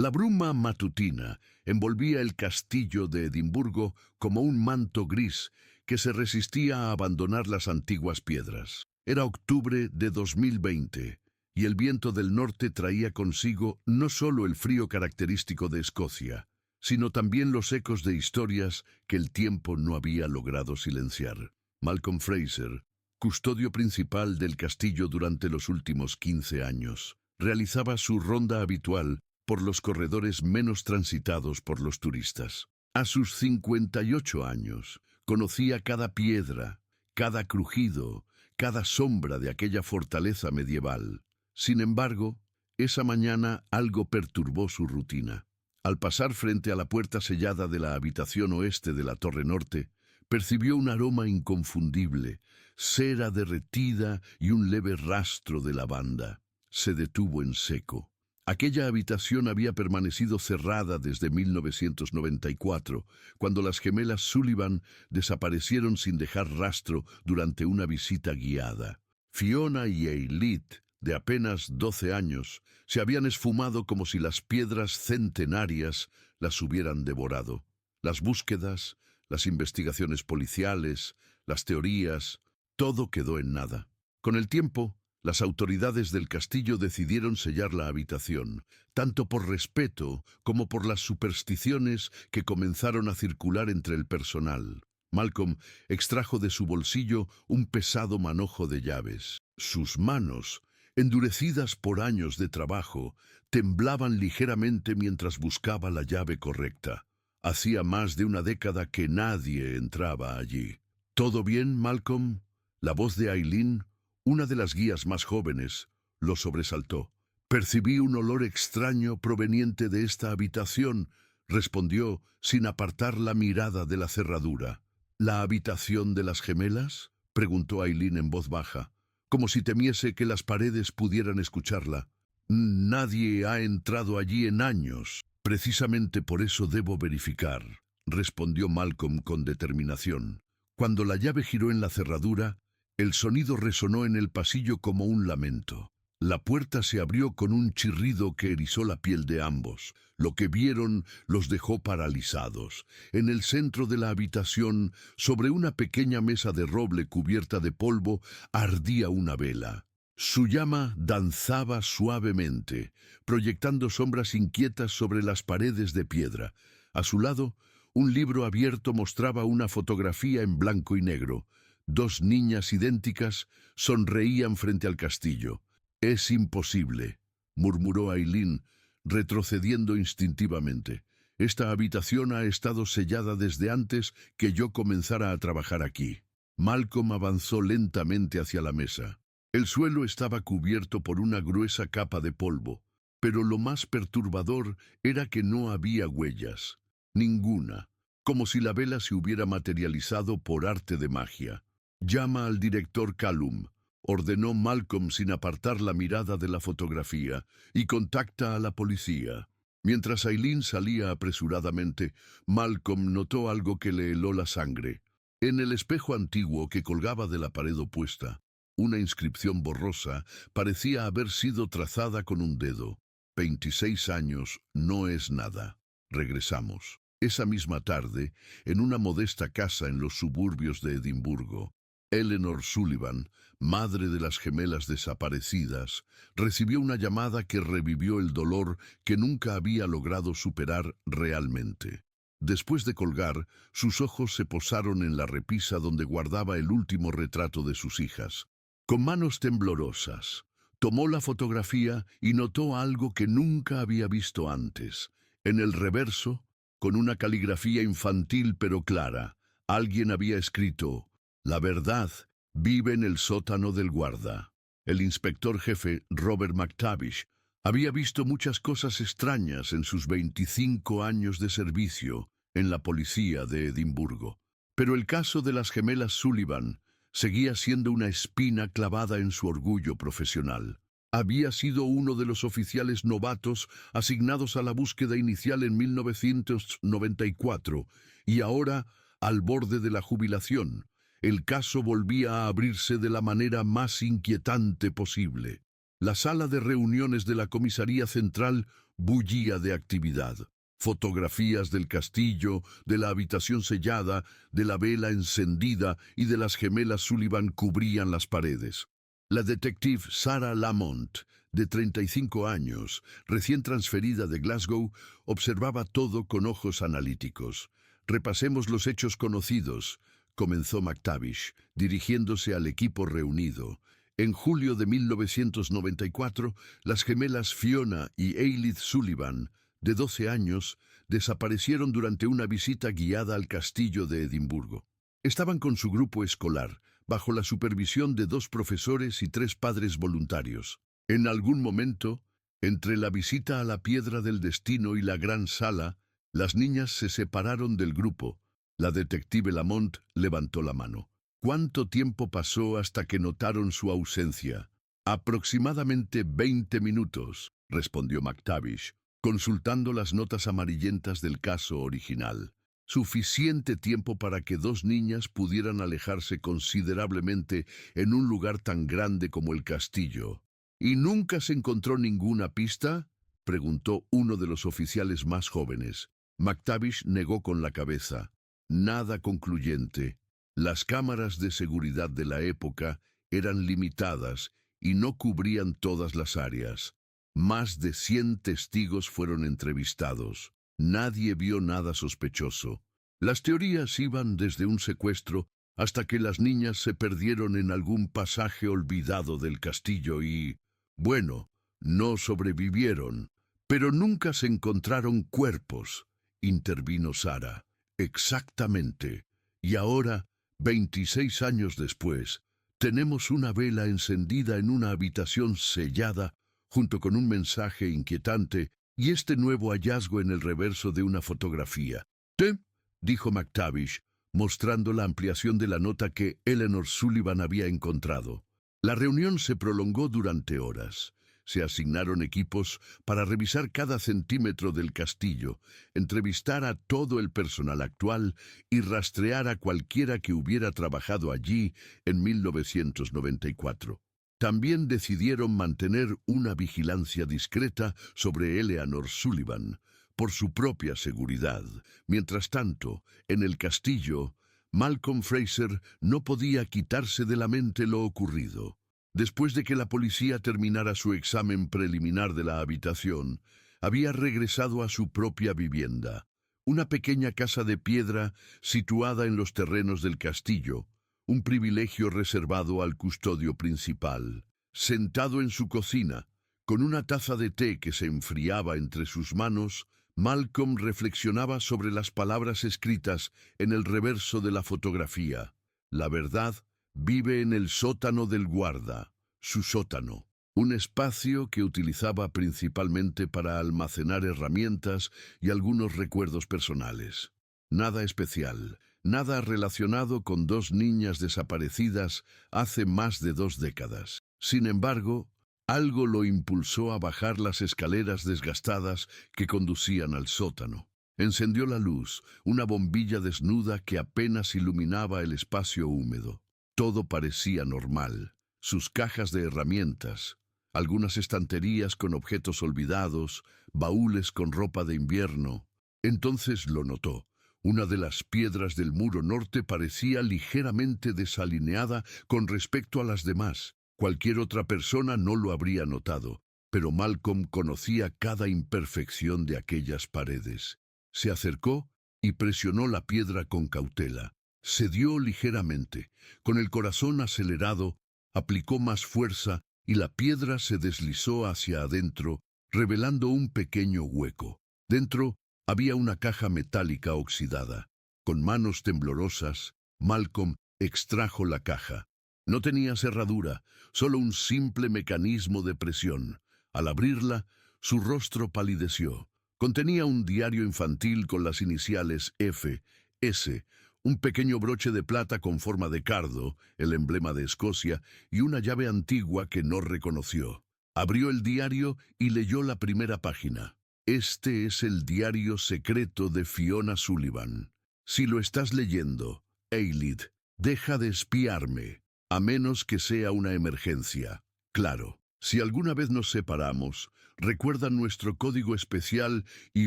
La bruma matutina envolvía el castillo de Edimburgo como un manto gris que se resistía a abandonar las antiguas piedras. Era octubre de 2020 y el viento del norte traía consigo no solo el frío característico de Escocia, sino también los ecos de historias que el tiempo no había logrado silenciar. Malcolm Fraser, custodio principal del castillo durante los últimos 15 años, realizaba su ronda habitual por los corredores menos transitados por los turistas. A sus 58 años, conocía cada piedra, cada crujido, cada sombra de aquella fortaleza medieval. Sin embargo, esa mañana algo perturbó su rutina. Al pasar frente a la puerta sellada de la habitación oeste de la torre norte, percibió un aroma inconfundible, cera derretida y un leve rastro de lavanda. Se detuvo en seco. Aquella habitación había permanecido cerrada desde 1994, cuando las gemelas Sullivan desaparecieron sin dejar rastro durante una visita guiada. Fiona y Eileen, de apenas 12 años, se habían esfumado como si las piedras centenarias las hubieran devorado. Las búsquedas, las investigaciones policiales, las teorías, todo quedó en nada. Con el tiempo, las autoridades del castillo decidieron sellar la habitación, tanto por respeto como por las supersticiones que comenzaron a circular entre el personal. Malcolm extrajo de su bolsillo un pesado manojo de llaves. Sus manos, endurecidas por años de trabajo, temblaban ligeramente mientras buscaba la llave correcta. Hacía más de una década que nadie entraba allí. ¿Todo bien, Malcolm? La voz de Eileen, una de las guías más jóvenes, lo sobresaltó. Percibí un olor extraño proveniente de esta habitación, respondió sin apartar la mirada de la cerradura. ¿La habitación de las gemelas?, preguntó Eileen en voz baja, como si temiese que las paredes pudieran escucharla. Nadie ha entrado allí en años. Precisamente por eso debo verificar, respondió Malcolm con determinación. Cuando la llave giró en la cerradura, el sonido resonó en el pasillo como un lamento. La puerta se abrió con un chirrido que erizó la piel de ambos. Lo que vieron los dejó paralizados. En el centro de la habitación, sobre una pequeña mesa de roble cubierta de polvo, ardía una vela. Su llama danzaba suavemente, proyectando sombras inquietas sobre las paredes de piedra. A su lado, un libro abierto mostraba una fotografía en blanco y negro. Dos niñas idénticas sonreían frente al castillo. «Es imposible», murmuró Eileen, retrocediendo instintivamente. «Esta habitación ha estado sellada desde antes que yo comenzara a trabajar aquí». Malcolm avanzó lentamente hacia la mesa. El suelo estaba cubierto por una gruesa capa de polvo, pero lo más perturbador era que no había huellas. Ninguna, como si la vela se hubiera materializado por arte de magia. «Llama al director Callum», ordenó Malcolm sin apartar la mirada de la fotografía, «y contacta a la policía». Mientras Eileen salía apresuradamente, Malcolm notó algo que le heló la sangre. En el espejo antiguo que colgaba de la pared opuesta, una inscripción borrosa parecía haber sido trazada con un dedo. 26 años no es nada. Regresamos. Esa misma tarde, en una modesta casa en los suburbios de Edimburgo, Eleanor Sullivan, madre de las gemelas desaparecidas, recibió una llamada que revivió el dolor que nunca había logrado superar realmente. Después de colgar, sus ojos se posaron en la repisa donde guardaba el último retrato de sus hijas. Con manos temblorosas, tomó la fotografía y notó algo que nunca había visto antes. En el reverso, con una caligrafía infantil pero clara, alguien había escrito: «La verdad vive en el sótano del guarda». El inspector jefe, Robert McTavish, había visto muchas cosas extrañas en sus 25 años de servicio en la policía de Edimburgo. Pero el caso de las gemelas Sullivan seguía siendo una espina clavada en su orgullo profesional. Había sido uno de los oficiales novatos asignados a la búsqueda inicial en 1994 y ahora, al borde de la jubilación, el caso volvía a abrirse de la manera más inquietante posible. La sala de reuniones de la comisaría central bullía de actividad. Fotografías del castillo, de la habitación sellada, de la vela encendida y de las gemelas Sullivan cubrían las paredes. La detective Sarah Lamont, de 35 años, recién transferida de Glasgow, observaba todo con ojos analíticos. «Repasemos los hechos conocidos», comenzó McTavish, dirigiéndose al equipo reunido. En julio de 1994, las gemelas Fiona y Eilidh Sullivan, de 12 años, desaparecieron durante una visita guiada al castillo de Edimburgo. Estaban con su grupo escolar, bajo la supervisión de 2 profesores y 3 padres voluntarios. En algún momento, entre la visita a la Piedra del Destino y la gran sala, las niñas se separaron del grupo. La detective Lamont levantó la mano. ¿Cuánto tiempo pasó hasta que notaron su ausencia? Aproximadamente 20 minutos, respondió McTavish, consultando las notas amarillentas del caso original. Suficiente tiempo para que 2 niñas pudieran alejarse considerablemente en un lugar tan grande como el castillo. ¿Y nunca se encontró ninguna pista?, preguntó uno de los oficiales más jóvenes. McTavish negó con la cabeza. Nada concluyente. Las cámaras de seguridad de la época eran limitadas y no cubrían todas las áreas. Más de 100 testigos fueron entrevistados. Nadie vio nada sospechoso. Las teorías iban desde un secuestro hasta que las niñas se perdieron en algún pasaje olvidado del castillo y, bueno, no sobrevivieron. Pero nunca se encontraron cuerpos, intervino Sarah. Exactamente. Y ahora, 26 años después, tenemos una vela encendida en una habitación sellada, junto con un mensaje inquietante y este nuevo hallazgo en el reverso de una fotografía. «¿Te?» dijo McTavish, mostrando la ampliación de la nota que Eleanor Sullivan había encontrado. La reunión se prolongó durante horas. Se asignaron equipos para revisar cada centímetro del castillo, entrevistar a todo el personal actual y rastrear a cualquiera que hubiera trabajado allí en 1994. También decidieron mantener una vigilancia discreta sobre Eleanor Sullivan, por su propia seguridad. Mientras tanto, en el castillo, Malcolm Fraser no podía quitarse de la mente lo ocurrido. Después de que la policía terminara su examen preliminar de la habitación, había regresado a su propia vivienda, una pequeña casa de piedra situada en los terrenos del castillo, un privilegio reservado al custodio principal. Sentado en su cocina, con una taza de té que se enfriaba entre sus manos, Malcolm reflexionaba sobre las palabras escritas en el reverso de la fotografía. La verdad vive en el sótano del guarda, su sótano, un espacio que utilizaba principalmente para almacenar herramientas y algunos recuerdos personales. Nada especial, nada relacionado con 2 niñas desaparecidas hace más de 2 décadas. Sin embargo, algo lo impulsó a bajar las escaleras desgastadas que conducían al sótano. Encendió la luz, una bombilla desnuda que apenas iluminaba el espacio húmedo. Todo parecía normal. Sus cajas de herramientas, algunas estanterías con objetos olvidados, baúles con ropa de invierno. Entonces lo notó. Una de las piedras del muro norte parecía ligeramente desalineada con respecto a las demás. Cualquier otra persona no lo habría notado, pero Malcolm conocía cada imperfección de aquellas paredes. Se acercó y presionó la piedra con cautela. Cedió ligeramente. Con el corazón acelerado, aplicó más fuerza y la piedra se deslizó hacia adentro, revelando un pequeño hueco. Dentro había una caja metálica oxidada. Con manos temblorosas, Malcolm extrajo la caja. No tenía cerradura, solo un simple mecanismo de presión. Al abrirla, su rostro palideció. Contenía un diario infantil con las iniciales F, S, un pequeño broche de plata con forma de cardo, el emblema de Escocia, y una llave antigua que no reconoció. Abrió el diario y leyó la primera página. Este es el diario secreto de Fiona Sullivan. Si lo estás leyendo, Eilidh, deja de espiarme, a menos que sea una emergencia. Claro. Si alguna vez nos separamos, recuerda nuestro código especial y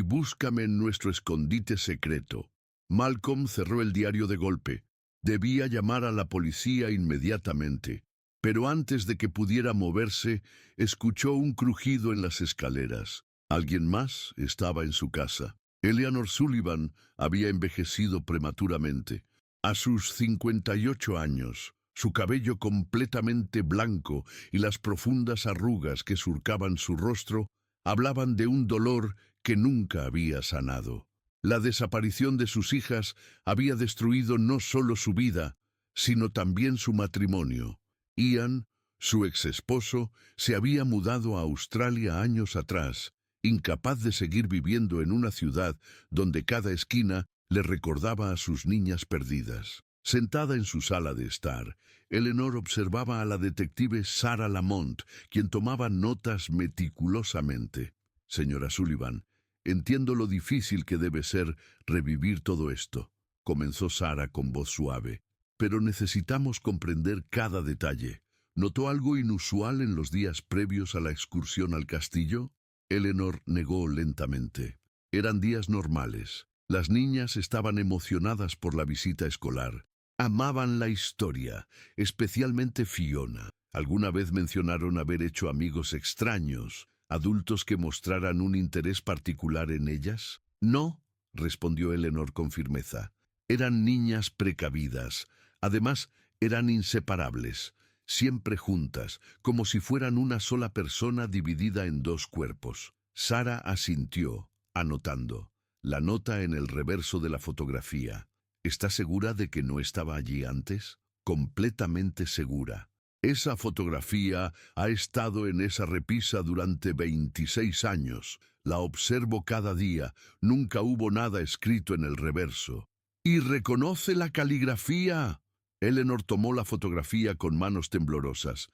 búscame en nuestro escondite secreto. Malcolm cerró el diario de golpe. Debía llamar a la policía inmediatamente. Pero antes de que pudiera moverse, escuchó un crujido en las escaleras. Alguien más estaba en su casa. Eleanor Sullivan había envejecido prematuramente. A sus 58 años, su cabello completamente blanco y las profundas arrugas que surcaban su rostro hablaban de un dolor que nunca había sanado. La desaparición de sus hijas había destruido no solo su vida, sino también su matrimonio. Ian, su exesposo, se había mudado a Australia años atrás, incapaz de seguir viviendo en una ciudad donde cada esquina le recordaba a sus niñas perdidas. Sentada en su sala de estar, Eleanor observaba a la detective Sarah Lamont, quien tomaba notas meticulosamente. Señora Sullivan, entiendo lo difícil que debe ser revivir todo esto, comenzó Sarah con voz suave. Pero necesitamos comprender cada detalle. ¿Notó algo inusual en los días previos a la excursión al castillo? Eleanor negó lentamente. Eran días normales. Las niñas estaban emocionadas por la visita escolar. Amaban la historia, especialmente Fiona. ¿Alguna vez mencionaron haber hecho amigos extraños, adultos que mostraran un interés particular en ellas? No, respondió Eleanor con firmeza. Eran niñas precavidas. Además, eran inseparables, siempre juntas, como si fueran una sola persona dividida en dos cuerpos. Sarah asintió, anotando. La nota en el reverso de la fotografía. ¿Está segura de que no estaba allí antes? Completamente segura. Esa fotografía ha estado en esa repisa durante 26 años. La observo cada día. Nunca hubo nada escrito en el reverso. ¿Y reconoce la caligrafía? Eleanor tomó la fotografía con manos temblorosas.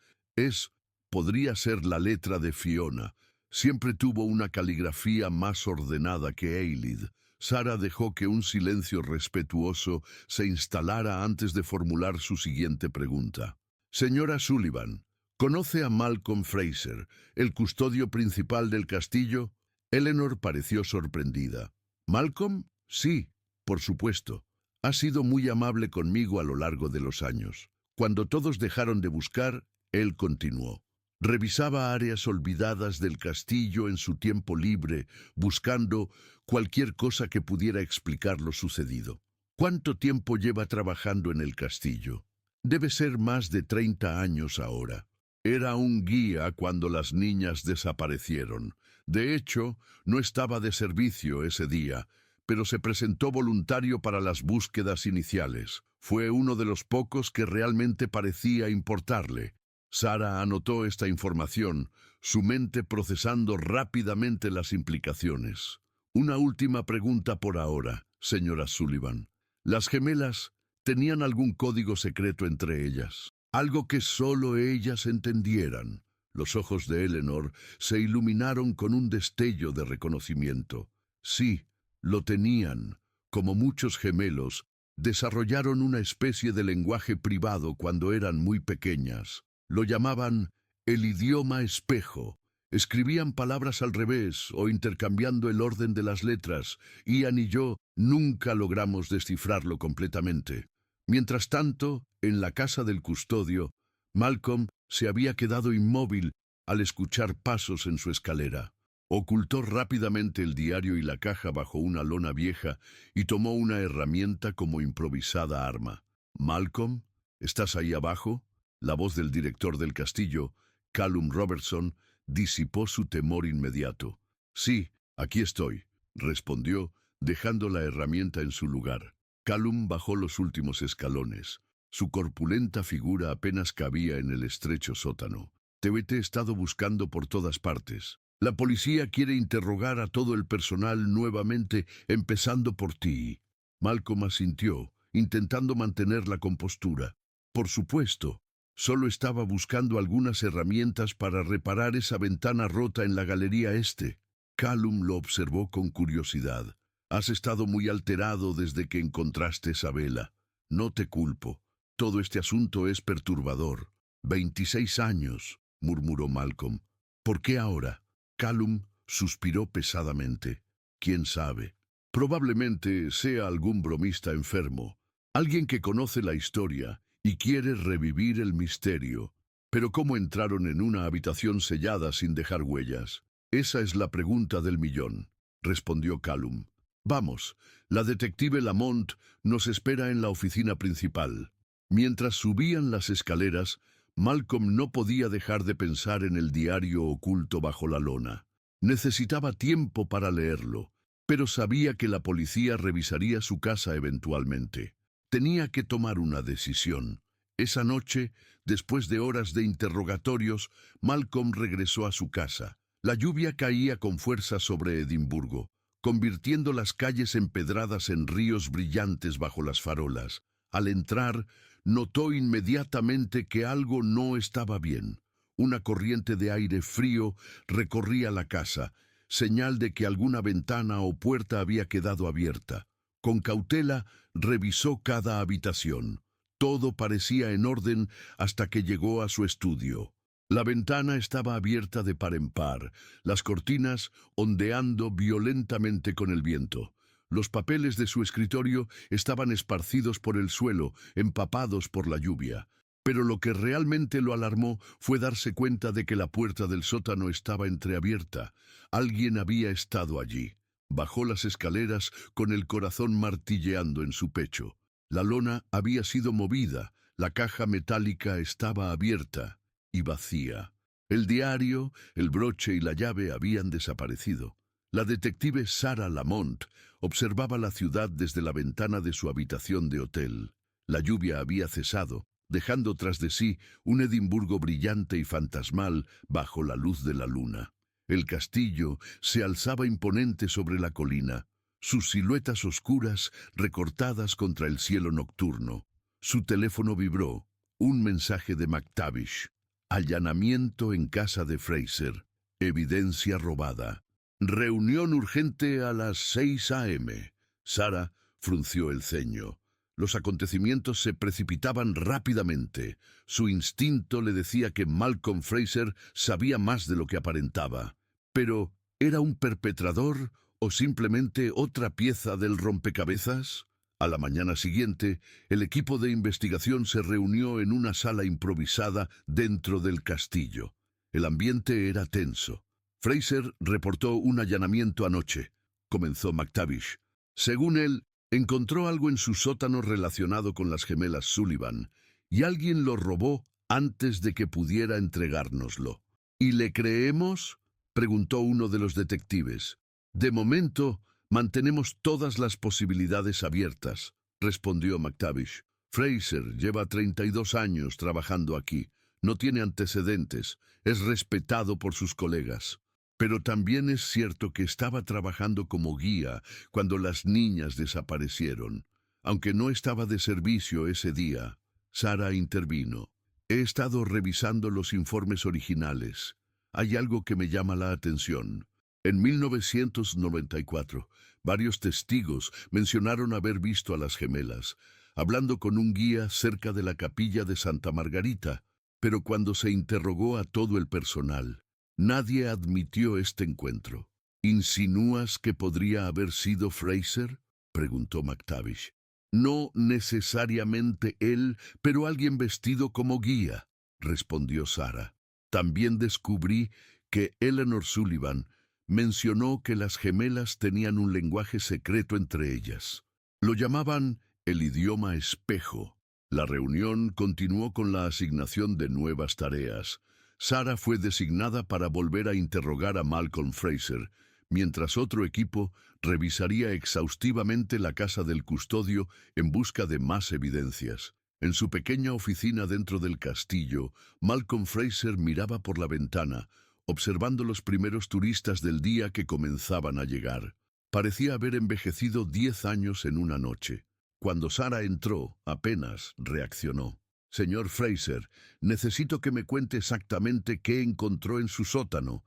Podría ser la letra de Fiona. Siempre tuvo una caligrafía más ordenada que Eilidh. Sarah dejó que un silencio respetuoso se instalara antes de formular su siguiente pregunta. Señora Sullivan, ¿conoce a Malcolm Fraser, el custodio principal del castillo? Eleanor pareció sorprendida. ¿Malcolm? Sí, por supuesto. Ha sido muy amable conmigo a lo largo de los años. Cuando todos dejaron de buscar, él continuó. Revisaba áreas olvidadas del castillo en su tiempo libre, buscando cualquier cosa que pudiera explicar lo sucedido. ¿Cuánto tiempo lleva trabajando en el castillo? Debe ser más de 30 años ahora. Era un guía cuando las niñas desaparecieron. De hecho, no estaba de servicio ese día, pero se presentó voluntario para las búsquedas iniciales. Fue uno de los pocos que realmente parecía importarle. Sarah anotó esta información, su mente procesando rápidamente las implicaciones. Una última pregunta por ahora, señora Sullivan. ¿Las gemelas tenían algún código secreto entre ellas? Algo que solo ellas entendieran. Los ojos de Eleanor se iluminaron con un destello de reconocimiento. Sí, lo tenían. Como muchos gemelos, desarrollaron una especie de lenguaje privado cuando eran muy pequeñas. Lo llamaban el idioma espejo. Escribían palabras al revés o intercambiando el orden de las letras. Ian y yo nunca logramos descifrarlo completamente. Mientras tanto, en la casa del custodio, Malcolm se había quedado inmóvil al escuchar pasos en su escalera. Ocultó rápidamente el diario y la caja bajo una lona vieja y tomó una herramienta como improvisada arma. «Malcolm, ¿estás ahí abajo?» La voz del director del castillo, Callum Robertson, disipó su temor inmediato. «Sí, aquí estoy», respondió, dejando la herramienta en su lugar. Callum bajó los últimos escalones. Su corpulenta figura apenas cabía en el estrecho sótano. «Te he estado buscando por todas partes. La policía quiere interrogar a todo el personal nuevamente, empezando por ti». Malcolm asintió, intentando mantener la compostura. «Por supuesto. Solo estaba buscando algunas herramientas para reparar esa ventana rota en la galería este». Callum lo observó con curiosidad. «Has estado muy alterado desde que encontraste esa vela. No te culpo. Todo este asunto es perturbador. 26 años. murmuró Malcolm. ¿Por qué ahora? Callum suspiró pesadamente. ¿Quién sabe? Probablemente sea algún bromista enfermo, alguien que conoce la historia y quiere revivir el misterio. Pero ¿cómo entraron en una habitación sellada sin dejar huellas? Esa es la pregunta del millón, respondió Callum. Vamos, la detective Lamont nos espera en la oficina principal. Mientras subían las escaleras, Malcolm no podía dejar de pensar en el diario oculto bajo la lona. Necesitaba tiempo para leerlo, pero sabía que la policía revisaría su casa eventualmente. Tenía que tomar una decisión. Esa noche, después de horas de interrogatorios, Malcolm regresó a su casa. La lluvia caía con fuerza sobre Edimburgo, convirtiendo las calles empedradas en ríos brillantes bajo las farolas. Al entrar, notó inmediatamente que algo no estaba bien. Una corriente de aire frío recorría la casa, señal de que alguna ventana o puerta había quedado abierta. Con cautela, revisó cada habitación. Todo parecía en orden hasta que llegó a su estudio. La ventana estaba abierta de par en par, las cortinas ondeando violentamente con el viento. Los papeles de su escritorio estaban esparcidos por el suelo, empapados por la lluvia. Pero lo que realmente lo alarmó fue darse cuenta de que la puerta del sótano estaba entreabierta. Alguien había estado allí. Bajó las escaleras con el corazón martilleando en su pecho. La lona había sido movida, la caja metálica estaba abierta y vacía. El diario, el broche y la llave habían desaparecido. La detective Sarah Lamont observaba la ciudad desde la ventana de su habitación de hotel. La lluvia había cesado, dejando tras de sí un Edimburgo brillante y fantasmal bajo la luz de la luna. El castillo se alzaba imponente sobre la colina, sus siluetas oscuras recortadas contra el cielo nocturno. Su teléfono vibró, un mensaje de McTavish. Allanamiento en casa de Fraser. Evidencia robada. Reunión urgente a las 6 a.m. Sarah frunció el ceño. Los acontecimientos se precipitaban rápidamente. Su instinto le decía que Malcolm Fraser sabía más de lo que aparentaba. Pero, ¿era un perpetrador o simplemente otra pieza del rompecabezas? A la mañana siguiente, el equipo de investigación se reunió en una sala improvisada dentro del castillo. El ambiente era tenso. Fraser reportó un allanamiento anoche, comenzó McTavish. Según él, encontró algo en su sótano relacionado con las gemelas Sullivan, y alguien lo robó antes de que pudiera entregárnoslo. ¿Y le creemos?, preguntó uno de los detectives. De momento, mantenemos todas las posibilidades abiertas, respondió McTavish. Fraser lleva 32 años trabajando aquí. No tiene antecedentes. Es respetado por sus colegas. Pero también es cierto que estaba trabajando como guía cuando las niñas desaparecieron. Aunque no estaba de servicio ese día, Sarah intervino. He estado revisando los informes originales. Hay algo que me llama la atención. En 1994, varios testigos mencionaron haber visto a las gemelas, hablando con un guía cerca de la capilla de Santa Margarita, pero cuando se interrogó a todo el personal, nadie admitió este encuentro. ¿Insinúas que podría haber sido Fraser?, preguntó McTavish. No necesariamente él, pero alguien vestido como guía, respondió Sarah. También descubrí que Eleanor Sullivan mencionó que las gemelas tenían un lenguaje secreto entre ellas. Lo llamaban el idioma espejo. La reunión continuó con la asignación de nuevas tareas. Sarah fue designada para volver a interrogar a Malcolm Fraser, mientras otro equipo revisaría exhaustivamente la casa del custodio en busca de más evidencias. En su pequeña oficina dentro del castillo, Malcolm Fraser miraba por la ventana, observando los primeros turistas del día que comenzaban a llegar. Parecía haber envejecido 10 años en una noche. Cuando Sarah entró, apenas reaccionó. Señor Fraser, necesito que me cuente exactamente qué encontró en su sótano.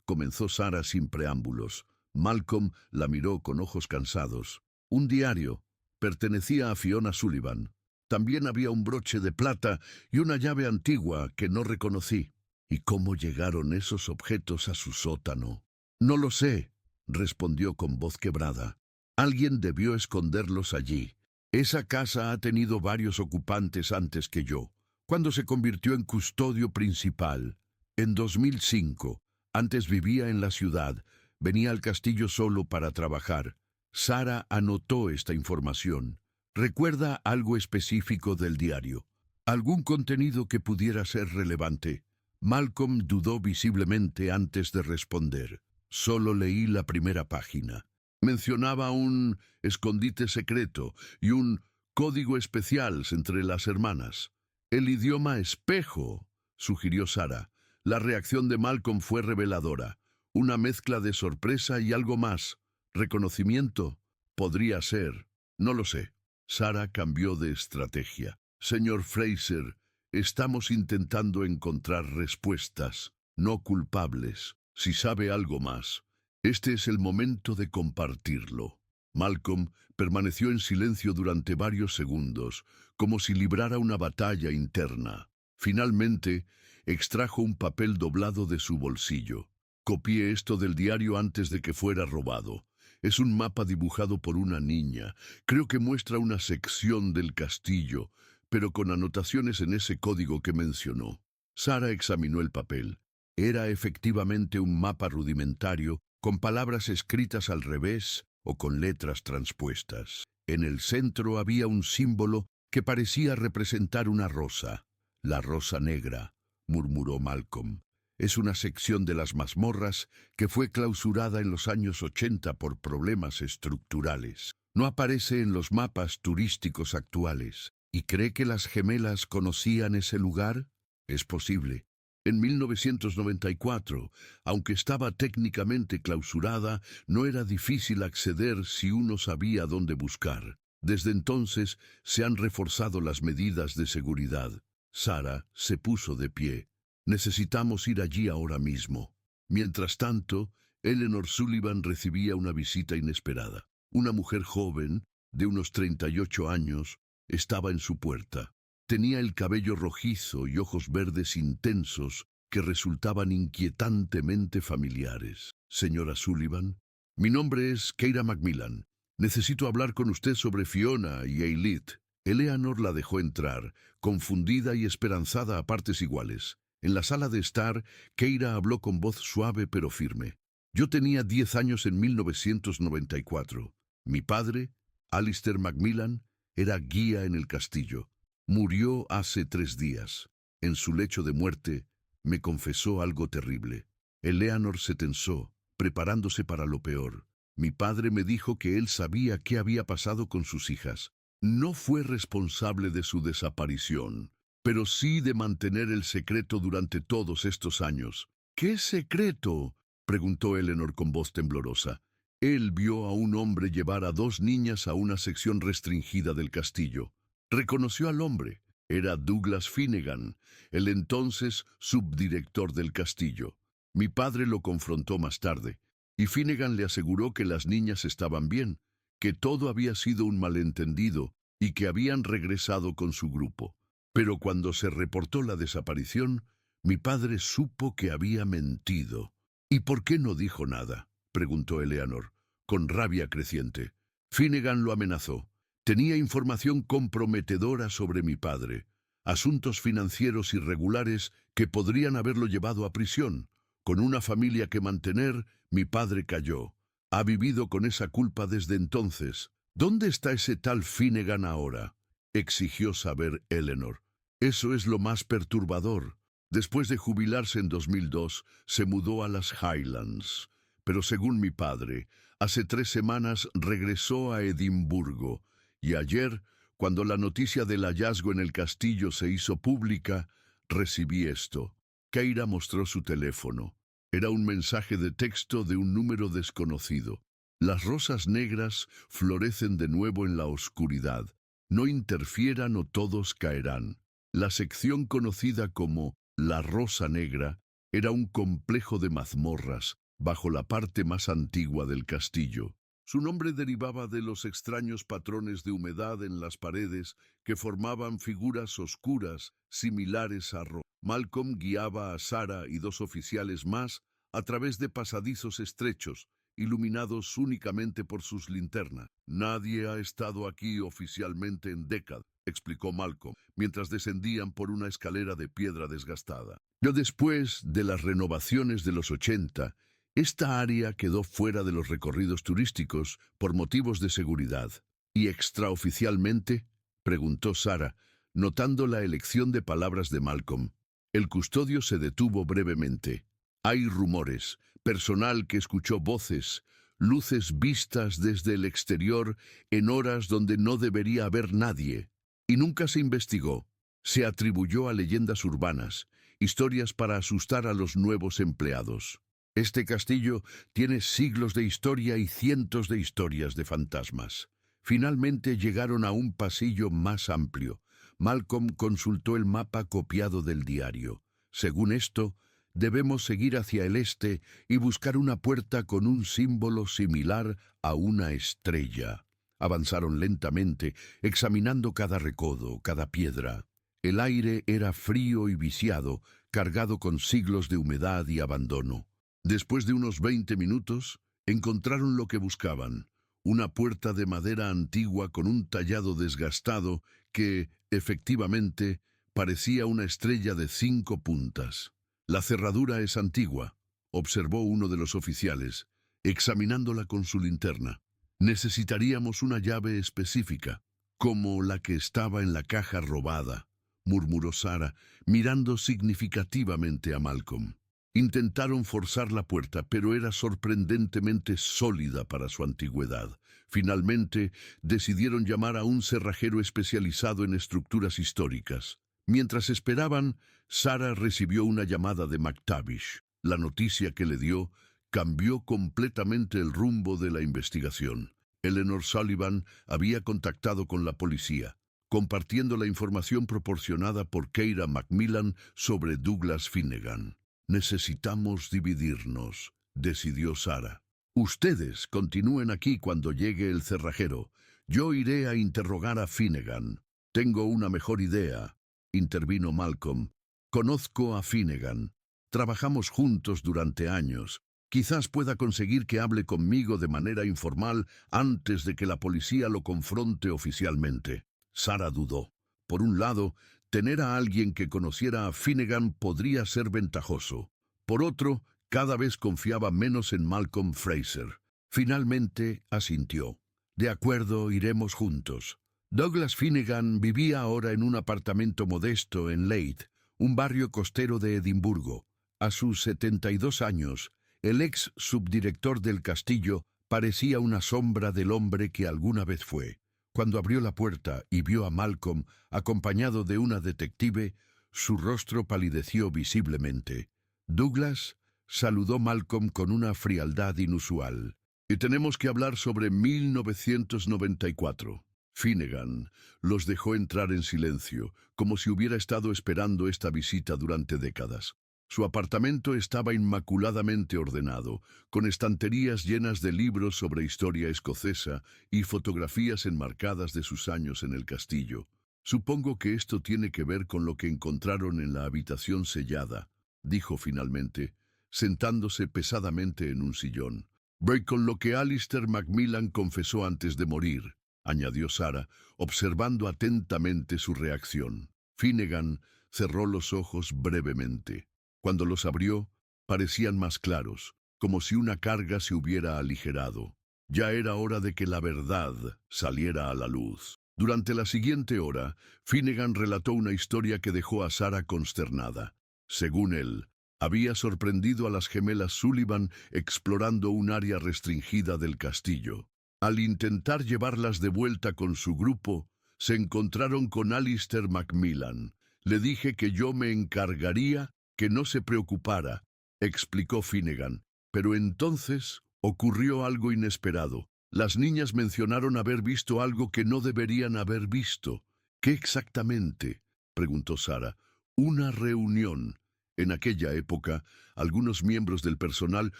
Comenzó Sarah sin preámbulos. Malcolm la miró con ojos cansados. Un diario. Pertenecía a Fiona Sullivan. También había un broche de plata y una llave antigua que no reconocí. ¿Y cómo llegaron esos objetos a su sótano? No lo sé, respondió con voz quebrada. Alguien debió esconderlos allí. Esa casa ha tenido varios ocupantes antes que yo. Cuando se convirtió en custodio principal, en 2005, antes vivía en la ciudad, venía al castillo solo para trabajar. Sara anotó esta información. ¿Recuerda algo específico del diario? ¿Algún contenido que pudiera ser relevante? Malcolm dudó visiblemente antes de responder. Solo leí la primera página. Mencionaba un escondite secreto y un código especial entre las hermanas. El idioma espejo, sugirió Sara. La reacción de Malcolm fue reveladora. Una mezcla de sorpresa y algo más. ¿Reconocimiento? Podría ser. No lo sé. Sara cambió de estrategia. Señor Fraser, estamos intentando encontrar respuestas, no culpables. Si sabe algo más, este es el momento de compartirlo. Malcolm permaneció en silencio durante varios segundos, como si librara una batalla interna. Finalmente, extrajo un papel doblado de su bolsillo. Copié esto del diario antes de que fuera robado. Es un mapa dibujado por una niña. Creo que muestra una sección del castillo, pero con anotaciones en ese código que mencionó. Sara examinó el papel. Era efectivamente un mapa rudimentario, con palabras escritas al revés o con letras transpuestas. En el centro había un símbolo que parecía representar una rosa. La rosa negra, murmuró Malcolm. Es una sección de las mazmorras que fue clausurada en los años 80 por problemas estructurales. No aparece en los mapas turísticos actuales. ¿Y cree que las gemelas conocían ese lugar? Es posible. En 1994, aunque estaba técnicamente clausurada, no era difícil acceder si uno sabía dónde buscar. Desde entonces se han reforzado las medidas de seguridad. Sara se puso de pie. Necesitamos ir allí ahora mismo. Mientras tanto, Eleanor Sullivan recibía una visita inesperada. Una mujer joven, de unos 38 años, estaba en su puerta. Tenía el cabello rojizo y ojos verdes intensos que resultaban inquietantemente familiares. Señora Sullivan, mi nombre es Keira Macmillan. Necesito hablar con usted sobre Fiona y Eilith. Eleanor la dejó entrar, confundida y esperanzada a partes iguales. En la sala de estar, Keira habló con voz suave pero firme. Yo tenía 10 años en 1994. Mi padre, Alistair Macmillan, era guía en el castillo. Murió hace 3 días. En su lecho de muerte, me confesó algo terrible. Eleanor se tensó, preparándose para lo peor. Mi padre me dijo que él sabía qué había pasado con sus hijas. No fue responsable de su desaparición, pero sí de mantener el secreto durante todos estos años. ¿Qué secreto?, preguntó Eleanor con voz temblorosa. Él vio a un hombre llevar a 2 niñas a una sección restringida del castillo. Reconoció al hombre. Era Douglas Finnegan, el entonces subdirector del castillo. Mi padre lo confrontó más tarde, y Finnegan le aseguró que las niñas estaban bien, que todo había sido un malentendido y que habían regresado con su grupo. Pero cuando se reportó la desaparición, mi padre supo que había mentido. ¿Y por qué no dijo nada?, preguntó Eleanor, con rabia creciente. Finnegan lo amenazó. Tenía información comprometedora sobre mi padre, asuntos financieros irregulares que podrían haberlo llevado a prisión. Con una familia que mantener, mi padre cayó. Ha vivido con esa culpa desde entonces. ¿Dónde está ese tal Finnegan ahora?, exigió saber Eleanor. Eso es lo más perturbador. Después de jubilarse en 2002, se mudó a las Highlands. Pero según mi padre, hace 3 semanas regresó a Edimburgo. Y ayer, cuando la noticia del hallazgo en el castillo se hizo pública, recibí esto. Keira mostró su teléfono. Era un mensaje de texto de un número desconocido. Las rosas negras florecen de nuevo en la oscuridad. No interfieran o todos caerán. La sección conocida como la Rosa Negra era un complejo de mazmorras bajo la parte más antigua del castillo. Su nombre derivaba de los extraños patrones de humedad en las paredes que formaban figuras oscuras similares a rosas. Malcolm guiaba a Sarah y dos oficiales más a través de pasadizos estrechos, iluminados únicamente por sus linternas. Nadie ha estado aquí oficialmente en décadas, explicó Malcolm, mientras descendían por una escalera de piedra desgastada. Pero después de las renovaciones de los 80, esta área quedó fuera de los recorridos turísticos por motivos de seguridad. ¿Y extraoficialmente?, preguntó Sarah, notando la elección de palabras de Malcolm. El custodio se detuvo brevemente. Hay rumores, personal que escuchó voces, luces vistas desde el exterior en horas donde no debería haber nadie. Y nunca se investigó. Se atribuyó a leyendas urbanas, historias para asustar a los nuevos empleados. Este castillo tiene siglos de historia y cientos de historias de fantasmas. Finalmente llegaron a un pasillo más amplio. Malcolm consultó el mapa copiado del diario. Según esto, debemos seguir hacia el este y buscar una puerta con un símbolo similar a una estrella. Avanzaron lentamente, examinando cada recodo, cada piedra. El aire era frío y viciado, cargado con siglos de humedad y abandono. Después de unos 20 minutos, encontraron lo que buscaban. Una puerta de madera antigua con un tallado desgastado que, efectivamente, parecía una estrella de 5 puntas. La cerradura es antigua, observó uno de los oficiales, examinándola con su linterna. Necesitaríamos una llave específica, como la que estaba en la caja robada, murmuró Sarah, mirando significativamente a Malcolm. Intentaron forzar la puerta, pero era sorprendentemente sólida para su antigüedad. Finalmente, decidieron llamar a un cerrajero especializado en estructuras históricas. Mientras esperaban, Sarah recibió una llamada de McTavish. La noticia que le dio cambió completamente el rumbo de la investigación. Eleanor Sullivan había contactado con la policía, compartiendo la información proporcionada por Keira Macmillan sobre Douglas Finnegan. Necesitamos dividirnos, decidió Sarah. Ustedes continúen aquí cuando llegue el cerrajero. Yo iré a interrogar a Finnegan. Tengo una mejor idea, intervino Malcolm. Conozco a Finnegan. Trabajamos juntos durante años. Quizás pueda conseguir que hable conmigo de manera informal antes de que la policía lo confronte oficialmente. Sarah dudó. Por un lado, tener a alguien que conociera a Finnegan podría ser ventajoso. Por otro, cada vez confiaba menos en Malcolm Fraser. Finalmente, asintió. De acuerdo, iremos juntos. Douglas Finnegan vivía ahora en un apartamento modesto en Leith, un barrio costero de Edimburgo. A sus 72 años, el ex subdirector del castillo parecía una sombra del hombre que alguna vez fue. Cuando abrió la puerta y vio a Malcolm acompañado de una detective, su rostro palideció visiblemente. Douglas saludó Malcolm con una frialdad inusual. Y tenemos que hablar sobre 1994. Finnegan los dejó entrar en silencio, como si hubiera estado esperando esta visita durante décadas. Su apartamento estaba inmaculadamente ordenado, con estanterías llenas de libros sobre historia escocesa y fotografías enmarcadas de sus años en el castillo. Supongo que esto tiene que ver con lo que encontraron en la habitación sellada, dijo finalmente, sentándose pesadamente en un sillón. Y con lo que Alistair Macmillan confesó antes de morir, añadió Sarah, observando atentamente su reacción. Finnegan cerró los ojos brevemente. Cuando los abrió, parecían más claros, como si una carga se hubiera aligerado. Ya era hora de que la verdad saliera a la luz. Durante la siguiente hora, Finnegan relató una historia que dejó a Sarah consternada. Según él, había sorprendido a las gemelas Sullivan explorando un área restringida del castillo. Al intentar llevarlas de vuelta con su grupo, se encontraron con Alistair Macmillan. Le dije que yo me encargaría, que no se preocupara, explicó Finnegan. Pero entonces ocurrió algo inesperado. Las niñas mencionaron haber visto algo que no deberían haber visto. ¿Qué exactamente?, preguntó Sarah. Una reunión. En aquella época, algunos miembros del personal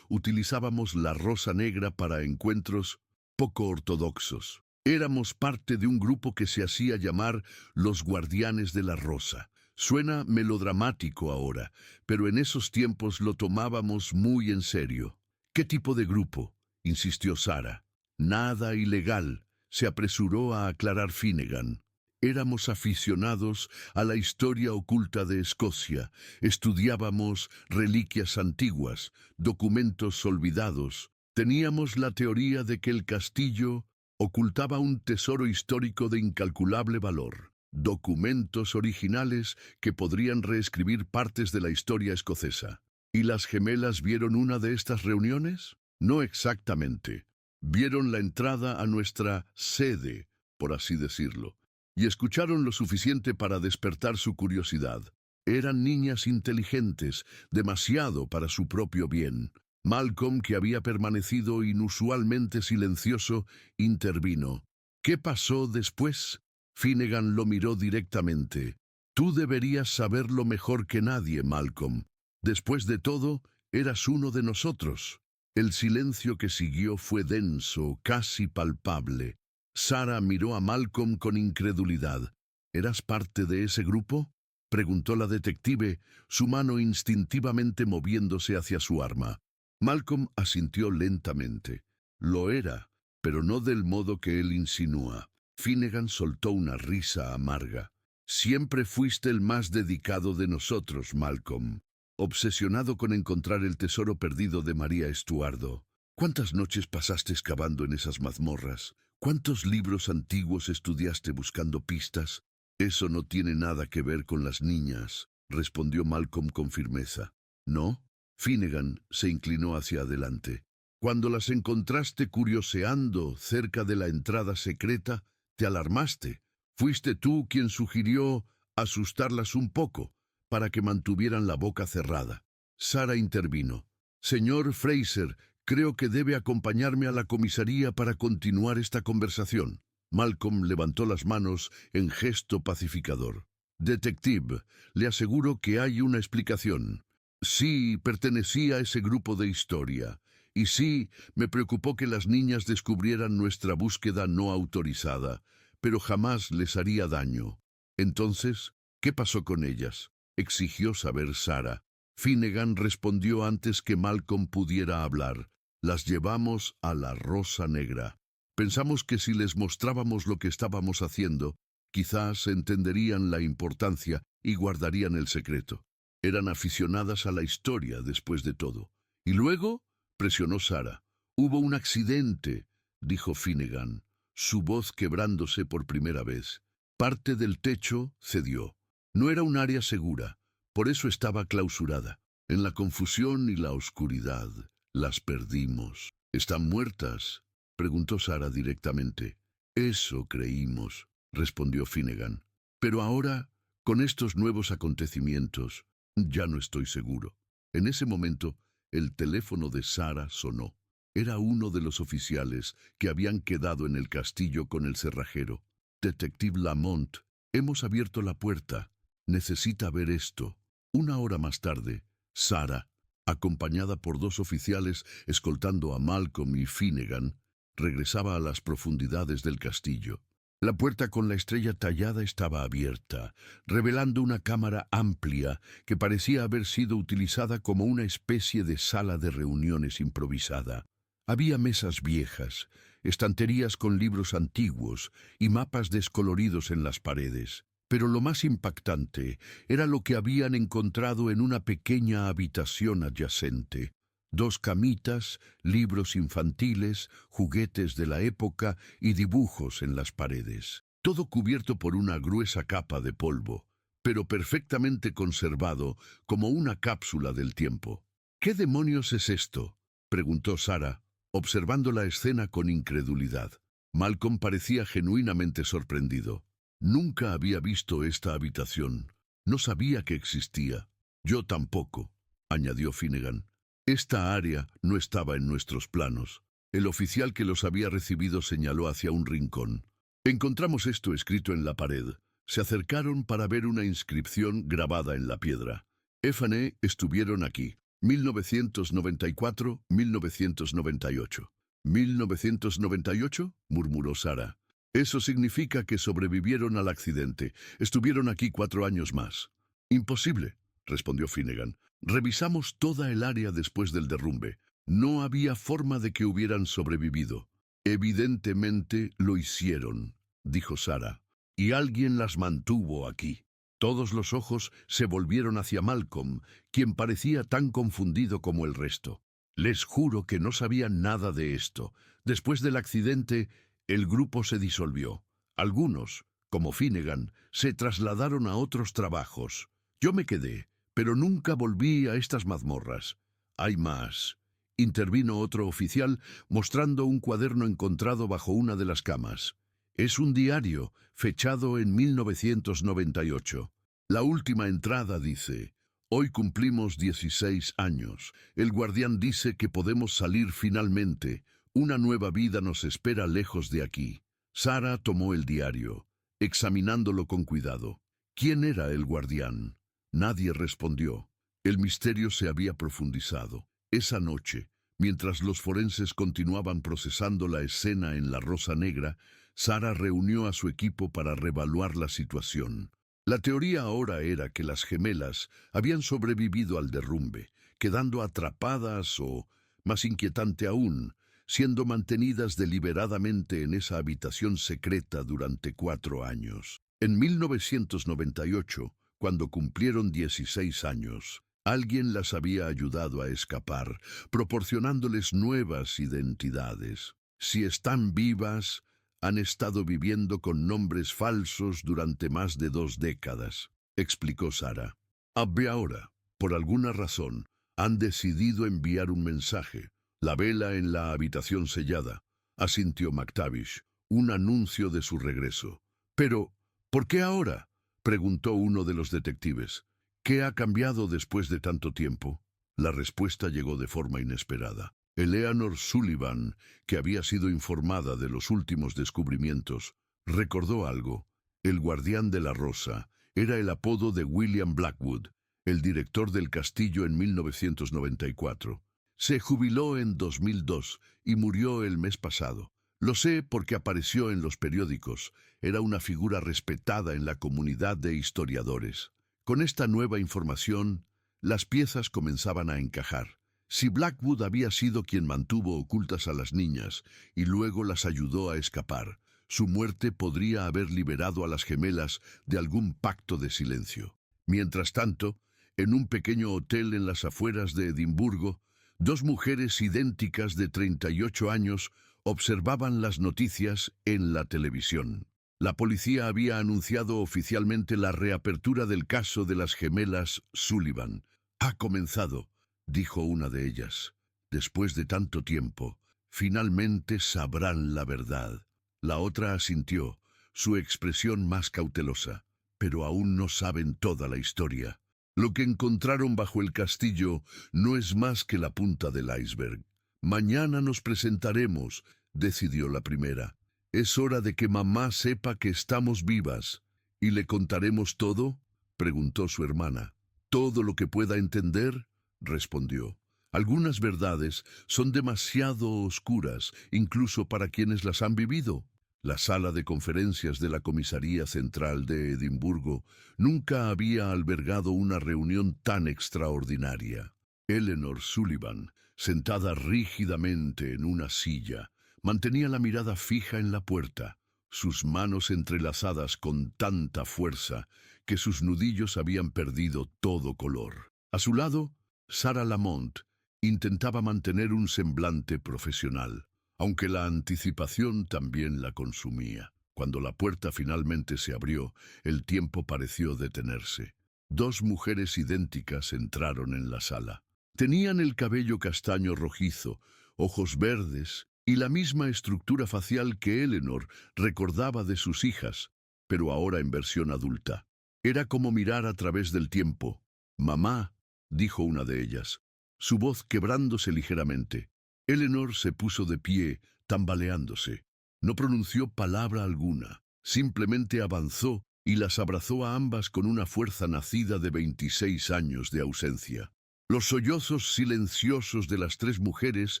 utilizábamos la rosa negra para encuentros poco ortodoxos. Éramos parte de un grupo que se hacía llamar los Guardianes de la Rosa. Suena melodramático ahora, pero en esos tiempos lo tomábamos muy en serio. ¿Qué tipo de grupo?, insistió Sarah. Nada ilegal, se apresuró a aclarar Finnegan. Éramos aficionados a la historia oculta de Escocia. Estudiábamos reliquias antiguas, documentos olvidados. Teníamos la teoría de que el castillo ocultaba un tesoro histórico de incalculable valor. Documentos originales que podrían reescribir partes de la historia escocesa. ¿Y las gemelas vieron una de estas reuniones? No exactamente. Vieron la entrada a nuestra sede, por así decirlo, y escucharon lo suficiente para despertar su curiosidad. Eran niñas inteligentes, demasiado para su propio bien. Malcolm, que había permanecido inusualmente silencioso, intervino. ¿Qué pasó después? Finnegan lo miró directamente. Tú deberías saberlo mejor que nadie, Malcolm. Después de todo, eras uno de nosotros. El silencio que siguió fue denso, casi palpable. Sarah miró a Malcolm con incredulidad. ¿Eras parte de ese grupo?, preguntó la detective, su mano instintivamente moviéndose hacia su arma. Malcolm asintió lentamente. Lo era, pero no del modo que él insinúa. Finnegan soltó una risa amarga. Siempre fuiste el más dedicado de nosotros, Malcolm. Obsesionado con encontrar el tesoro perdido de María Estuardo. ¿Cuántas noches pasaste excavando en esas mazmorras? ¿Cuántos libros antiguos estudiaste buscando pistas? Eso no tiene nada que ver con las niñas, respondió Malcolm con firmeza. ¿No? Finnegan se inclinó hacia adelante. Cuando las encontraste curioseando cerca de la entrada secreta, te alarmaste. Fuiste tú quien sugirió asustarlas un poco, para que mantuvieran la boca cerrada. Sarah intervino. Señor Fraser, creo que debe acompañarme a la comisaría para continuar esta conversación. Malcolm levantó las manos en gesto pacificador. Detective, le aseguro que hay una explicación. Sí, pertenecí a ese grupo de historia. Y sí, me preocupó que las niñas descubrieran nuestra búsqueda no autorizada, pero jamás les haría daño. Entonces, ¿qué pasó con ellas?, exigió saber Sarah. Finnegan respondió antes que Malcolm pudiera hablar. Las llevamos a la Rosa Negra. Pensamos que si les mostrábamos lo que estábamos haciendo, quizás entenderían la importancia y guardarían el secreto. Eran aficionadas a la historia, después de todo. ¿Y luego?, presionó Sarah. Hubo un accidente, dijo Finnegan, su voz quebrándose por primera vez. Parte del techo cedió. No era un área segura, por eso estaba clausurada. En la confusión y la oscuridad, las perdimos. ¿Están muertas?, preguntó Sarah directamente. Eso creímos, respondió Finnegan. Pero ahora, con estos nuevos acontecimientos, ya no estoy seguro. En ese momento, el teléfono de Sarah sonó. Era uno de los oficiales que habían quedado en el castillo con el cerrajero. Detective Lamont, hemos abierto la puerta. Necesita ver esto. Una hora más tarde, Sarah, acompañada por dos oficiales escoltando a Malcolm y Finnegan, regresaba a las profundidades del castillo. La puerta con la estrella tallada estaba abierta, revelando una cámara amplia que parecía haber sido utilizada como una especie de sala de reuniones improvisada. Había mesas viejas, estanterías con libros antiguos y mapas descoloridos en las paredes. Pero lo más impactante era lo que habían encontrado en una pequeña habitación adyacente. 2 camitas, libros infantiles, juguetes de la época y dibujos en las paredes. Todo cubierto por una gruesa capa de polvo, pero perfectamente conservado como una cápsula del tiempo. ¿Qué demonios es esto?, preguntó Sarah, observando la escena con incredulidad. Malcolm parecía genuinamente sorprendido. Nunca había visto esta habitación. No sabía que existía. Yo tampoco, añadió Finnegan. Esta área no estaba en nuestros planos. El oficial que los había recibido señaló hacia un rincón. Encontramos esto escrito en la pared. Se acercaron para ver una inscripción grabada en la piedra. F&E estuvieron aquí. 1994-1998. ¿1998? Murmuró Sarah. Eso significa que sobrevivieron al accidente. Estuvieron aquí 4 años más. Imposible, respondió Finnegan. Revisamos toda el área después del derrumbe. No había forma de que hubieran sobrevivido. Evidentemente lo hicieron, dijo Sarah, y alguien las mantuvo aquí. Todos los ojos se volvieron hacia Malcolm, quien parecía tan confundido como el resto. Les juro que no sabía nada de esto. Después del accidente, el grupo se disolvió. Algunos, como Finnegan, se trasladaron a otros trabajos. Yo me quedé, pero nunca volví a estas mazmorras. Hay más. Intervino otro oficial mostrando un cuaderno encontrado bajo una de las camas. Es un diario, fechado en 1998. La última entrada dice: hoy cumplimos 16 años. El guardián dice que podemos salir finalmente. Una nueva vida nos espera lejos de aquí. Sarah tomó el diario, examinándolo con cuidado. ¿Quién era el guardián? Nadie respondió. El misterio se había profundizado. Esa noche, mientras los forenses continuaban procesando la escena en la Rosa Negra, Sarah reunió a su equipo para reevaluar la situación. La teoría ahora era que las gemelas habían sobrevivido al derrumbe, quedando atrapadas o, más inquietante aún, siendo mantenidas deliberadamente en esa habitación secreta durante 4 años. En 1998, cuando cumplieron 16 años, alguien las había ayudado a escapar, proporcionándoles nuevas identidades. Si están vivas, han estado viviendo con nombres falsos durante más de 2 décadas, explicó Sarah. Ahora, por alguna razón, han decidido enviar un mensaje. La vela en la habitación sellada, asintió McTavish, un anuncio de su regreso. Pero, ¿por qué ahora?, preguntó uno de los detectives. ¿Qué ha cambiado después de tanto tiempo? La respuesta llegó de forma inesperada. Eleanor Sullivan, que había sido informada de los últimos descubrimientos, recordó algo. El guardián de la rosa era el apodo de William Blackwood, el director del castillo en 1994. Se jubiló en 2002 y murió el mes pasado. Lo sé porque apareció en los periódicos. Era una figura respetada en la comunidad de historiadores. Con esta nueva información, las piezas comenzaban a encajar. Si Blackwood había sido quien mantuvo ocultas a las niñas y luego las ayudó a escapar, su muerte podría haber liberado a las gemelas de algún pacto de silencio. Mientras tanto, en un pequeño hotel en las afueras de Edimburgo, 2 mujeres idénticas de 38 años observaban las noticias en la televisión. La policía había anunciado oficialmente la reapertura del caso de las gemelas Sullivan. Ha comenzado, dijo una de ellas. Después de tanto tiempo, finalmente sabrán la verdad. La otra asintió, su expresión más cautelosa. Pero aún no saben toda la historia. Lo que encontraron bajo el castillo no es más que la punta del iceberg. Mañana nos presentaremos, decidió la primera. Es hora de que mamá sepa que estamos vivas. ¿Y le contaremos todo?, preguntó su hermana. Todo lo que pueda entender, respondió. Algunas verdades son demasiado oscuras, incluso para quienes las han vivido. La sala de conferencias de la Comisaría Central de Edimburgo nunca había albergado una reunión tan extraordinaria. Eleanor Sullivan, sentada rígidamente en una silla, mantenía la mirada fija en la puerta, sus manos entrelazadas con tanta fuerza que sus nudillos habían perdido todo color. A su lado, Sarah Lamont intentaba mantener un semblante profesional, aunque la anticipación también la consumía. Cuando la puerta finalmente se abrió, el tiempo pareció detenerse. 2 mujeres idénticas entraron en la sala. Tenían el cabello castaño rojizo, ojos verdes y la misma estructura facial que Eleanor recordaba de sus hijas, pero ahora en versión adulta. Era como mirar a través del tiempo. «Mamá», dijo una de ellas, su voz quebrándose ligeramente. Eleanor se puso de pie, tambaleándose. No pronunció palabra alguna, simplemente avanzó y las abrazó a ambas con una fuerza nacida de 26 años de ausencia. Los sollozos silenciosos de las 3 mujeres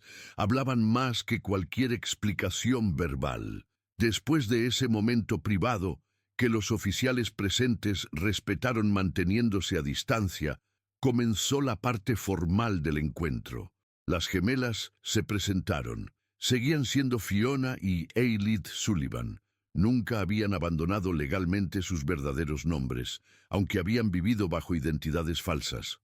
hablaban más que cualquier explicación verbal. Después de ese momento privado, que los oficiales presentes respetaron manteniéndose a distancia, comenzó la parte formal del encuentro. Las gemelas se presentaron. Seguían siendo Fiona y Eilidh Sullivan. Nunca habían abandonado legalmente sus verdaderos nombres, aunque habían vivido bajo identidades falsas.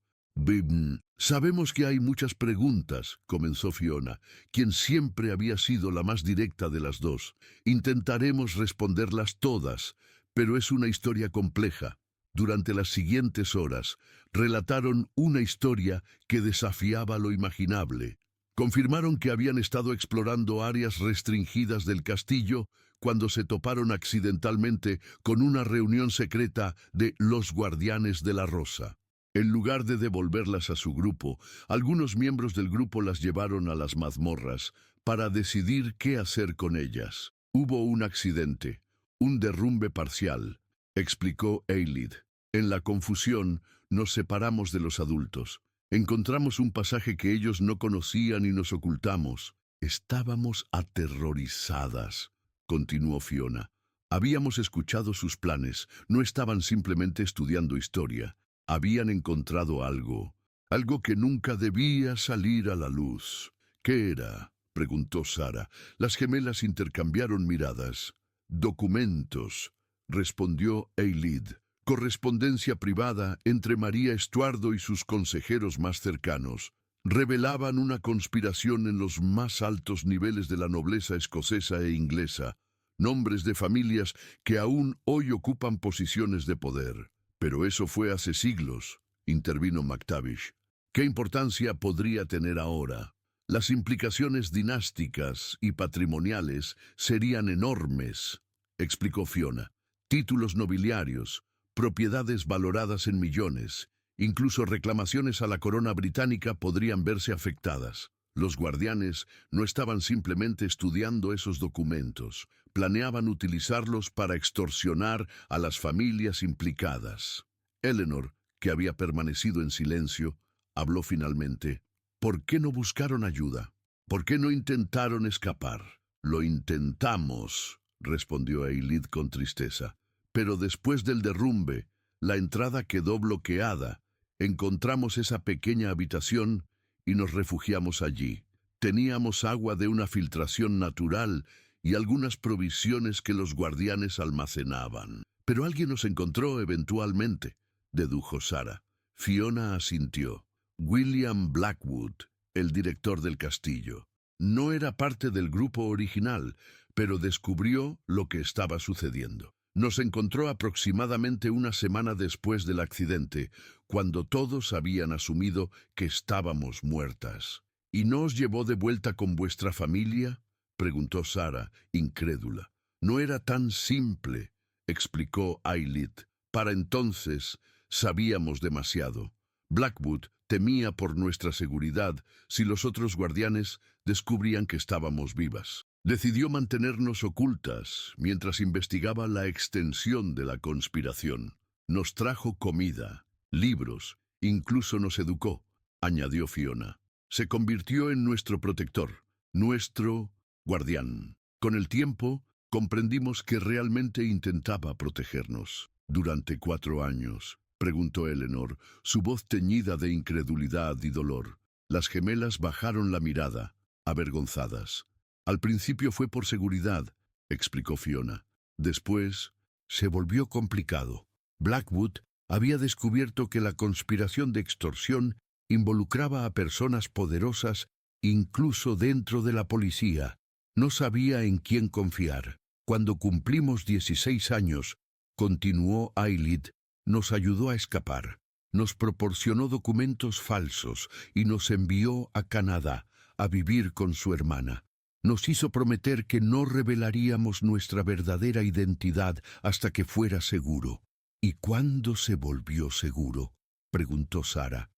Sabemos que hay muchas preguntas, comenzó Fiona, quien siempre había sido la más directa de las dos. Intentaremos responderlas todas, pero es una historia compleja. Durante las siguientes horas, relataron una historia que desafiaba lo imaginable. Confirmaron que habían estado explorando áreas restringidas del castillo cuando se toparon accidentalmente con una reunión secreta de los Guardianes de la Rosa. En lugar de devolverlas a su grupo, algunos miembros del grupo las llevaron a las mazmorras para decidir qué hacer con ellas. Hubo un accidente, un derrumbe parcial, explicó Eilidh. En la confusión, nos separamos de los adultos. Encontramos un pasaje que ellos no conocían y nos ocultamos. Estábamos aterrorizadas, continuó Fiona. Habíamos escuchado sus planes, no estaban simplemente estudiando historia. Habían encontrado algo que nunca debía salir a la luz. ¿Qué era?, preguntó Sarah. Las gemelas intercambiaron miradas. Documentos, respondió Eilidh. Correspondencia privada entre María Estuardo y sus consejeros más cercanos. Revelaban una conspiración en los más altos niveles de la nobleza escocesa e inglesa. Nombres de familias que aún hoy ocupan posiciones de poder. Pero eso fue hace siglos, intervino McTavish. ¿Qué importancia podría tener ahora? Las implicaciones dinásticas y patrimoniales serían enormes, explicó Fiona. Títulos nobiliarios, propiedades valoradas en millones, incluso reclamaciones a la corona británica podrían verse afectadas. Los guardianes no estaban simplemente estudiando esos documentos, planeaban utilizarlos para extorsionar a las familias implicadas. Eleanor, que había permanecido en silencio, habló finalmente. ¿Por qué no buscaron ayuda? ¿Por qué no intentaron escapar? Lo intentamos, respondió Eilidh con tristeza. Pero después del derrumbe, la entrada quedó bloqueada. Encontramos esa pequeña habitación y nos refugiamos allí. Teníamos agua de una filtración natural y algunas provisiones que los guardianes almacenaban. Pero alguien nos encontró eventualmente, dedujo Sarah. Fiona asintió. William Blackwood, el director del castillo. No era parte del grupo original, pero descubrió lo que estaba sucediendo. Nos encontró aproximadamente una semana después del accidente, cuando todos habían asumido que estábamos muertas. ¿Y no os llevó de vuelta con vuestra familia?, preguntó Sarah, incrédula. No era tan simple, explicó Eilidh. Para entonces sabíamos demasiado. Blackwood temía por nuestra seguridad si los otros guardianes descubrían que estábamos vivas. Decidió mantenernos ocultas mientras investigaba la extensión de la conspiración. Nos trajo comida, libros, incluso nos educó, añadió Fiona. Se convirtió en nuestro protector, nuestro guardián. Con el tiempo, comprendimos que realmente intentaba protegernos. Durante 4 años, preguntó Eleanor, su voz teñida de incredulidad y dolor. Las gemelas bajaron la mirada, avergonzadas. Al principio fue por seguridad, explicó Fiona. Después, se volvió complicado. Blackwood había descubierto que la conspiración de extorsión involucraba a personas poderosas incluso dentro de la policía. No sabía en quién confiar. Cuando cumplimos 16 años, continuó Eilidh, nos ayudó a escapar. Nos proporcionó documentos falsos y nos envió a Canadá a vivir con su hermana. Nos hizo prometer que no revelaríamos nuestra verdadera identidad hasta que fuera seguro. ¿Y cuándo se volvió seguro?, preguntó Sarah.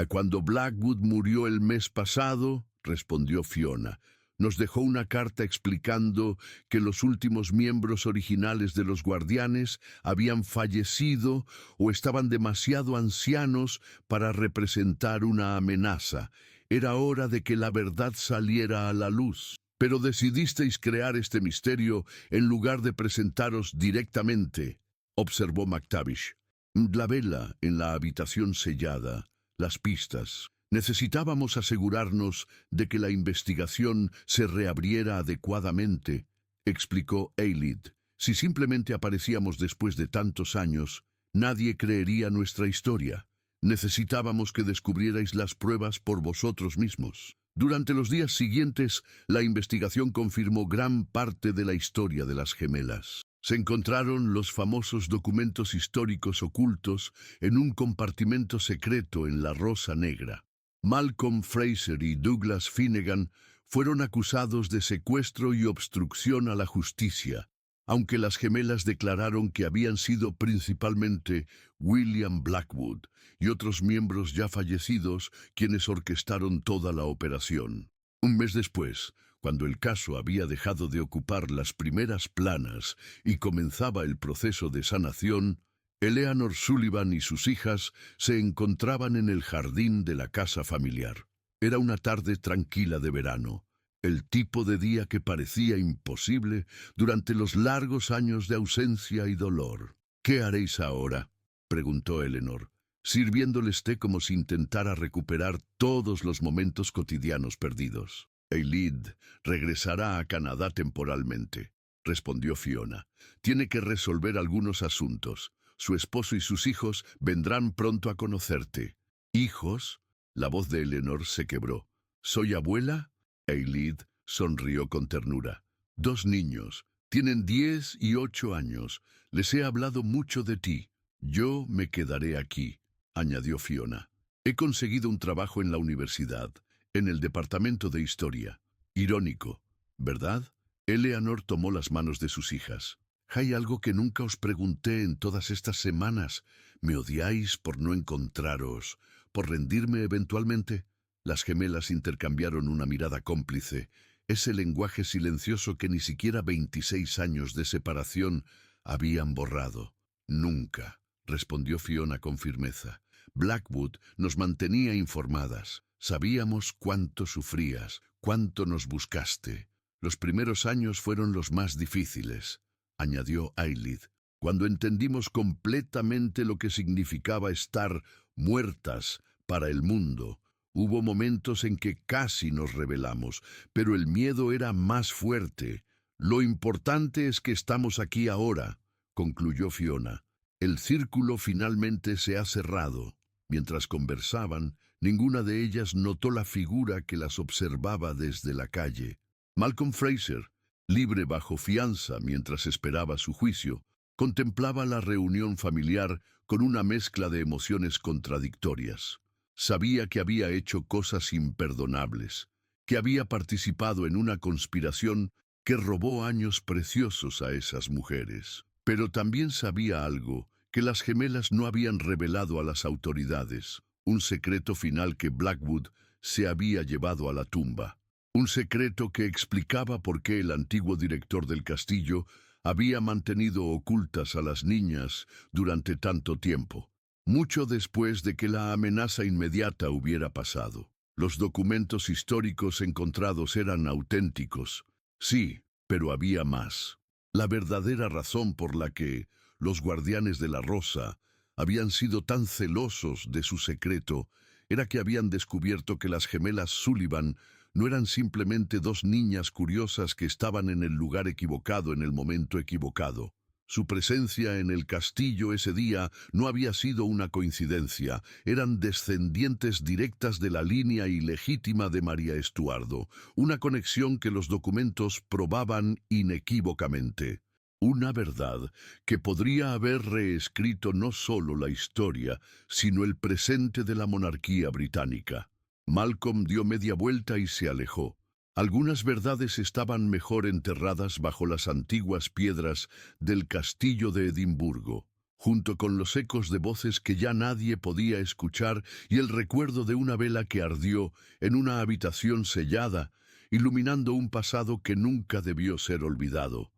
Cuando Blackwood murió el mes pasado, respondió Fiona. Nos dejó una carta explicando que los últimos miembros originales de los guardianes habían fallecido o estaban demasiado ancianos para representar una amenaza. Era hora de que la verdad saliera a la luz. Pero decidisteis crear este misterio en lugar de presentaros directamente, observó McTavish. La vela en la habitación sellada, las pistas. Necesitábamos asegurarnos de que la investigación se reabriera adecuadamente, explicó Aelid. Si simplemente aparecíamos después de tantos años, nadie creería nuestra historia. Necesitábamos que descubrierais las pruebas por vosotros mismos. Durante los días siguientes, la investigación confirmó gran parte de la historia de las gemelas. Se encontraron los famosos documentos históricos ocultos en un compartimento secreto en la Rosa Negra. Malcolm Fraser y Douglas Finnegan fueron acusados de secuestro y obstrucción a la justicia, aunque las gemelas declararon que habían sido principalmente William Blackwood y otros miembros ya fallecidos quienes orquestaron toda la operación. Un mes después, cuando el caso había dejado de ocupar las primeras planas y comenzaba el proceso de sanación, Eleanor Sullivan y sus hijas se encontraban en el jardín de la casa familiar. Era una tarde tranquila de verano, el tipo de día que parecía imposible durante los largos años de ausencia y dolor. «¿Qué haréis ahora?», preguntó Eleanor, sirviéndoles té como si intentara recuperar todos los momentos cotidianos perdidos. «Aelid regresará a Canadá temporalmente», respondió Fiona. «Tiene que resolver algunos asuntos. Su esposo y sus hijos vendrán pronto a conocerte». «¿Hijos?», la voz de Eleanor se quebró. «¿Soy abuela?». Aelid sonrió con ternura. «2 niños. Tienen 10 y 8 años. Les he hablado mucho de ti. Yo me quedaré aquí», añadió Fiona. «He conseguido un trabajo en la universidad, en el departamento de historia». Irónico, ¿verdad? Eleanor tomó las manos de sus hijas. «Hay algo que nunca os pregunté en todas estas semanas. ¿Me odiáis por no encontraros, por rendirme eventualmente?» Las gemelas intercambiaron una mirada cómplice, ese lenguaje silencioso que ni siquiera 26 años de separación habían borrado. «Nunca», respondió Fiona con firmeza. «Blackwood nos mantenía informadas. Sabíamos cuánto sufrías, cuánto nos buscaste. Los primeros años fueron los más difíciles», añadió Aelid, «cuando entendimos completamente lo que significaba estar muertas para el mundo. Hubo momentos en que casi nos rebelamos, pero el miedo era más fuerte. Lo importante es que estamos aquí ahora», concluyó Fiona. «El círculo finalmente se ha cerrado». Mientras conversaban, ninguna de ellas notó la figura que las observaba desde la calle. Malcolm Fraser, libre bajo fianza mientras esperaba su juicio, contemplaba la reunión familiar con una mezcla de emociones contradictorias. Sabía que había hecho cosas imperdonables, que había participado en una conspiración que robó años preciosos a esas mujeres. Pero también sabía algo que las gemelas no habían revelado a las autoridades, un secreto final que Blackwood se había llevado a la tumba. Un secreto que explicaba por qué el antiguo director del castillo había mantenido ocultas a las niñas durante tanto tiempo. Mucho después de que la amenaza inmediata hubiera pasado. Los documentos históricos encontrados eran auténticos, sí, pero había más. La verdadera razón por la que los guardianes de la Rosa habían sido tan celosos de su secreto era que habían descubierto que las gemelas Sullivan no eran simplemente 2 niñas curiosas que estaban en el lugar equivocado en el momento equivocado. Su presencia en el castillo ese día no había sido una coincidencia. Eran descendientes directas de la línea ilegítima de María Estuardo, una conexión que los documentos probaban inequívocamente. Una verdad que podría haber reescrito no solo la historia, sino el presente de la monarquía británica. Malcolm dio media vuelta y se alejó. Algunas verdades estaban mejor enterradas bajo las antiguas piedras del castillo de Edimburgo, junto con los ecos de voces que ya nadie podía escuchar y el recuerdo de una vela que ardió en una habitación sellada, iluminando un pasado que nunca debió ser olvidado.